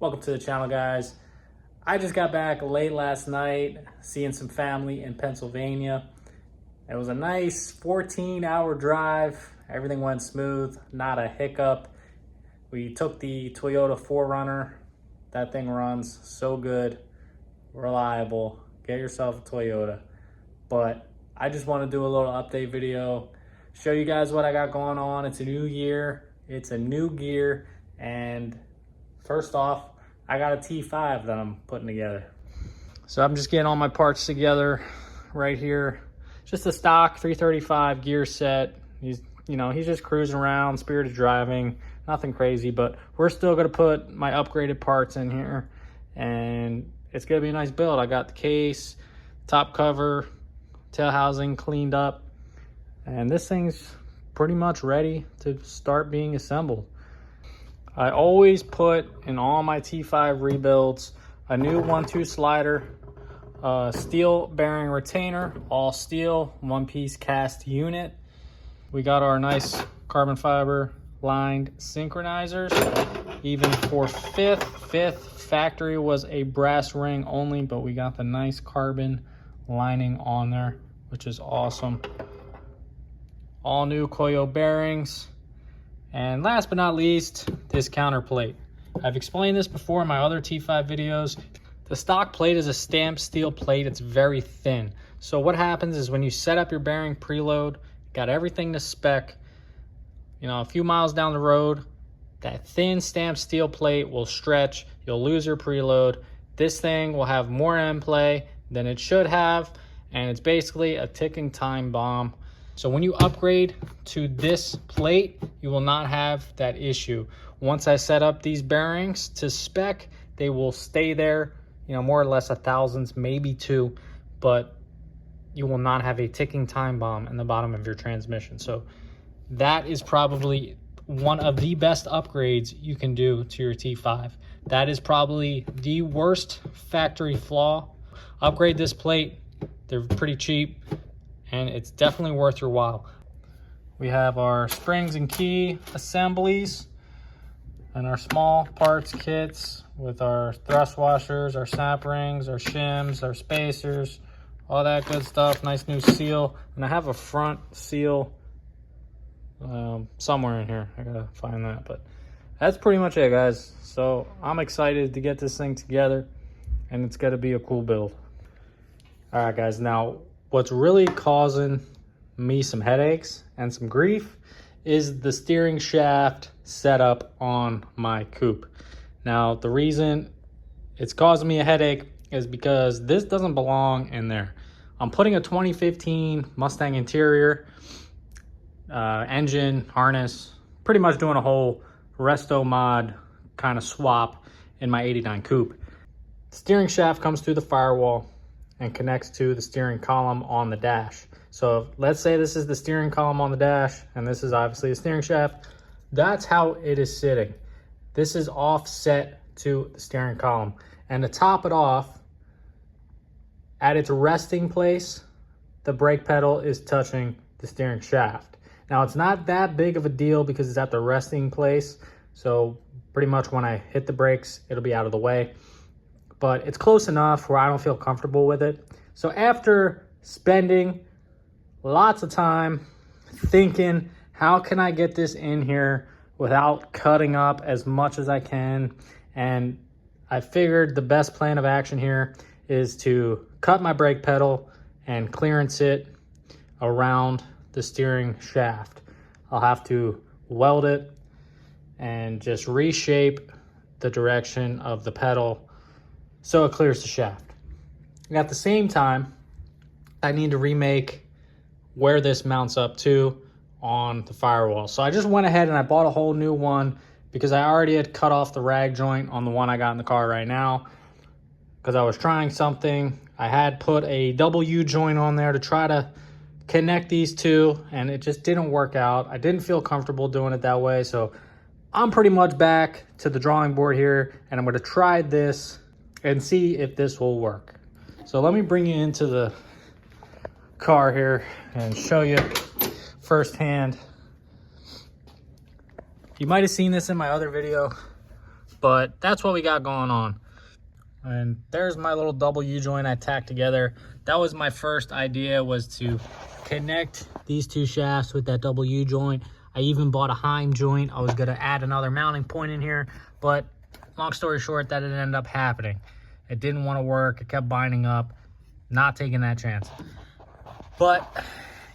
Welcome to the channel, guys. I just got back late last night seeing some family in Pennsylvania. It was a nice 14-hour drive. Everything went smooth, not a hiccup. We took the Toyota 4Runner. That thing runs so good, reliable. Get yourself a Toyota. But I just want to do a little update video, show you guys what I got going on. It's a new year, it's a new gear, and first off, I got a T5 that I'm putting together. So I'm just getting all my parts together right here. Just a stock 335 gear set. He's just cruising around, spirited driving, nothing crazy, but we're still gonna put my upgraded parts in here and it's gonna be a nice build. I got the case, top cover, tail housing cleaned up, and this thing's pretty much ready to start being assembled. I always put in all my T5 rebuilds a new 1-2 slider, steel bearing retainer, all steel, one-piece cast unit. We got our nice carbon fiber lined synchronizers. Even for fifth factory was a brass ring only, but we got the nice carbon lining on there, which is awesome. All new Koyo bearings. And last but not least, this counter plate. I've explained this before in my other T5 videos. The stock plate is a stamped steel plate. It's very thin. So what happens is when you set up your bearing preload, got everything to spec, a few miles down the road, that thin stamped steel plate will stretch. You'll lose your preload. This thing will have more end play than it should have, and it's basically a ticking time bomb. So when you upgrade to this plate, you will not have that issue. Once I set up these bearings to spec, they will stay there, more or less 1,000, maybe 2, but you will not have a ticking time bomb in the bottom of your transmission. So that is probably one of the best upgrades you can do to your T5. That is probably the worst factory flaw. Upgrade this plate. They're pretty cheap, and it's definitely worth your while. We have our springs and key assemblies and our small parts kits with our thrust washers, our snap rings, our shims, our spacers, all that good stuff. Nice new seal. And I have a front seal somewhere in here. I gotta find that, but that's pretty much it, guys. So I'm excited to get this thing together, and it's gonna be a cool build. All right, guys, now what's really causing me some headaches and some grief is the steering shaft setup on my coupe. Now, the reason it's causing me a headache is because this doesn't belong in there. I'm putting a 2015 Mustang interior, engine, harness, pretty much doing a whole resto mod kind of swap in my 89 coupe. The steering shaft comes through the firewall and connects to the steering column on the dash. So let's say this is the steering column on the dash, and this is obviously the steering shaft. That's how it is sitting. This is offset to the steering column. And to top it off, at its resting place, the brake pedal is touching the steering shaft. Now, it's not that big of a deal because it's at the resting place. So pretty much when I hit the brakes, it'll be out of the way. But it's close enough where I don't feel comfortable with it. So after spending lots of time thinking, how can I get this in here without cutting up as much as I can? And I figured the best plan of action here is to cut my brake pedal and clearance it around the steering shaft. I'll have to weld it and just reshape the direction of the pedal so it clears the shaft. And at the same time, I need to remake where this mounts up to on the firewall. So I just went ahead and I bought a whole new one because I already had cut off the rag joint on the one I got in the car right now because I was trying something. I had put a double U joint on there to try to connect these two, and it just didn't work out. I didn't feel comfortable doing it that way, so I'm pretty much back to the drawing board here, and I'm going to try this and see if this will work. So let me bring you into the car here and show you firsthand. You might have seen this in my other video, but that's what we got going on. And there's my little double U-joint I tacked together. That was my first idea, was to connect these two shafts with that double U-joint. I even bought a Heim joint. I was gonna add another mounting point in here, but long story short, that didn't end up happening. It didn't want to work. It kept binding up. Not taking that chance. But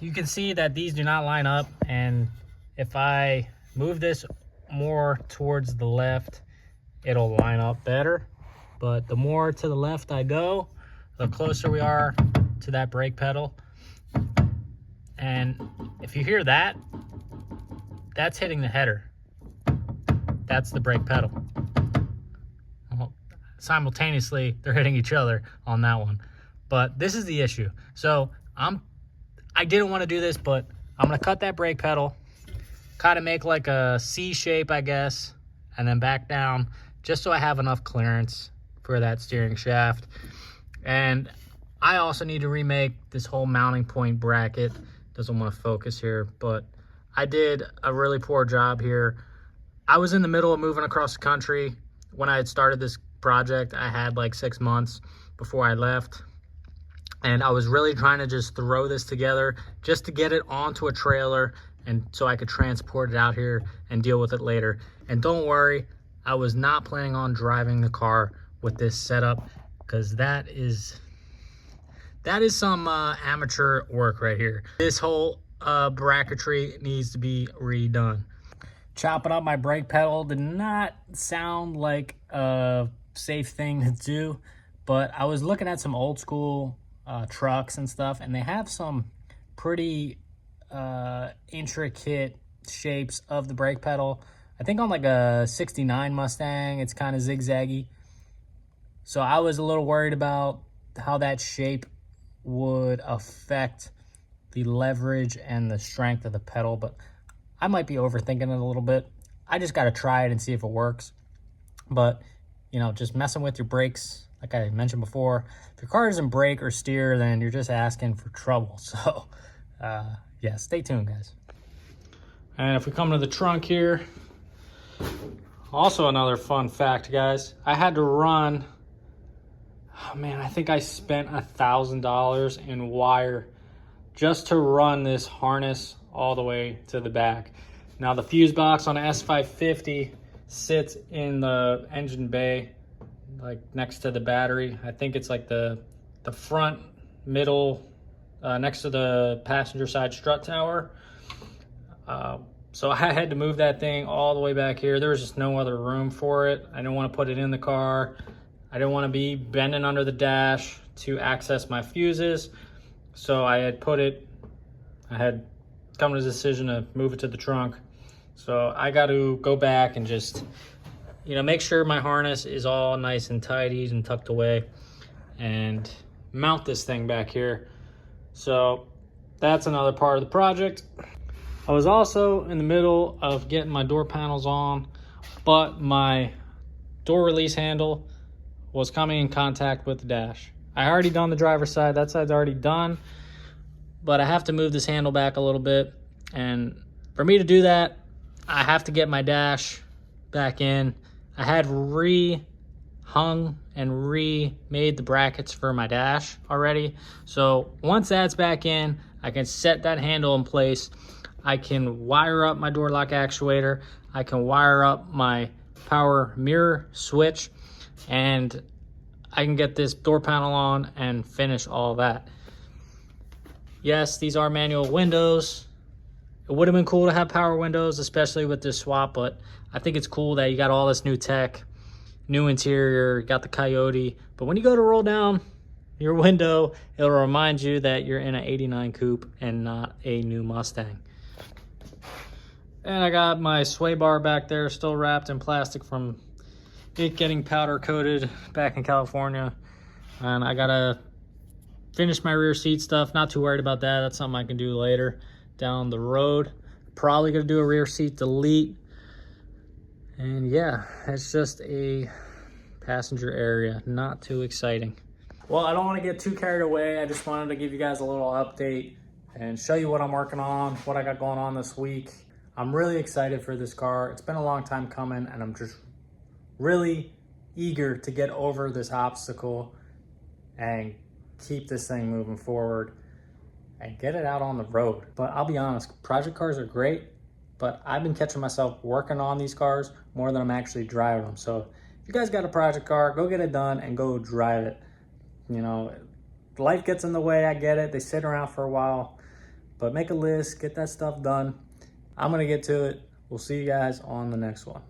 you can see that these do not line up, and if I move this more towards the left, it'll line up better. But the more to the left I go, the closer we are to that brake pedal. And if you hear that, that's hitting the header. That's the brake pedal. Well, simultaneously, they're hitting each other on that one. But this is the issue. So I didn't want to do this, but I'm gonna cut that brake pedal, kind of make like a C shape, I guess, and then back down, just so I have enough clearance for that steering shaft. And I also need to remake this whole mounting point bracket. Doesn't want to focus here, but I did a really poor job here. I was in the middle of moving across the country. When I had started this project, I had like 6 months before I left. And I was really trying to just throw this together just to get it onto a trailer, and so I could transport it out here and deal with it later. And don't worry, I was not planning on driving the car with this setup, because that is some amateur work right here. This whole bracketry needs to be redone. Chopping up my brake pedal did not sound like a safe thing to do, but I was looking at some old school trucks and stuff, and they have some pretty intricate shapes of the brake pedal. I think on like a 69 Mustang, it's kind of zigzaggy. So I was a little worried about how that shape would affect the leverage and the strength of the pedal, but I might be overthinking it a little bit. I just got to try it and see if it works. But, you know, just messing with your brakes, like I mentioned before, if your car doesn't brake or steer, then you're just asking for trouble. So, yeah, stay tuned, guys. And if we come to the trunk here, also another fun fact, guys. I had to run, oh man, I think I spent $1,000 in wire just to run this harness all the way to the back. Now the fuse box on the S550 sits in the engine bay, like next to the battery. I think it's like the front middle, next to the passenger side strut tower. So I had to move that thing all the way back here. There was just no other room for it. I didn't want to put it in the car. I didn't want to be bending under the dash to access my fuses. So I had come to the decision to move it to the trunk. So I got to go back and just, you know, make sure my harness is all nice and tidied and tucked away, and mount this thing back here. So that's another part of the project. I was also in the middle of getting my door panels on, but my door release handle was coming in contact with the dash. I already done the driver's side, that side's already done, but I have to move this handle back a little bit. And for me to do that, I have to get my dash back in. I had re-hung and remade the brackets for my dash already. So once that's back in, I can set that handle in place. I can wire up my door lock actuator. I can wire up my power mirror switch, and I can get this door panel on and finish all that. Yes, these are manual windows. It would have been cool to have power windows, especially with this swap, but I think it's cool that you got all this new tech, new interior, got the Coyote. But when you go to roll down your window, it'll remind you that you're in an 89 coupe and not a new Mustang. And I got my sway bar back there still wrapped in plastic from it getting powder coated back in California. And I gotta finish my rear seat stuff. Not too worried about that. That's something I can do later down the road. Probably gonna do a rear seat delete. And yeah, it's just a passenger area. Not too exciting. Well, I don't want to get too carried away. I just wanted to give you guys a little update and show you what I'm working on, what I got going on this week. I'm really excited for this car. It's been a long time coming, and I'm just really eager to get over this obstacle and keep this thing moving forward and get it out on the road. But I'll be honest, project cars are great, but I've been catching myself working on these cars more than I'm actually driving them. So if you guys got a project car, go get it done and go drive it. You know, life gets in the way, I get it. They sit around for a while, but make a list, get that stuff done. I'm gonna get to it. We'll see you guys on the next one.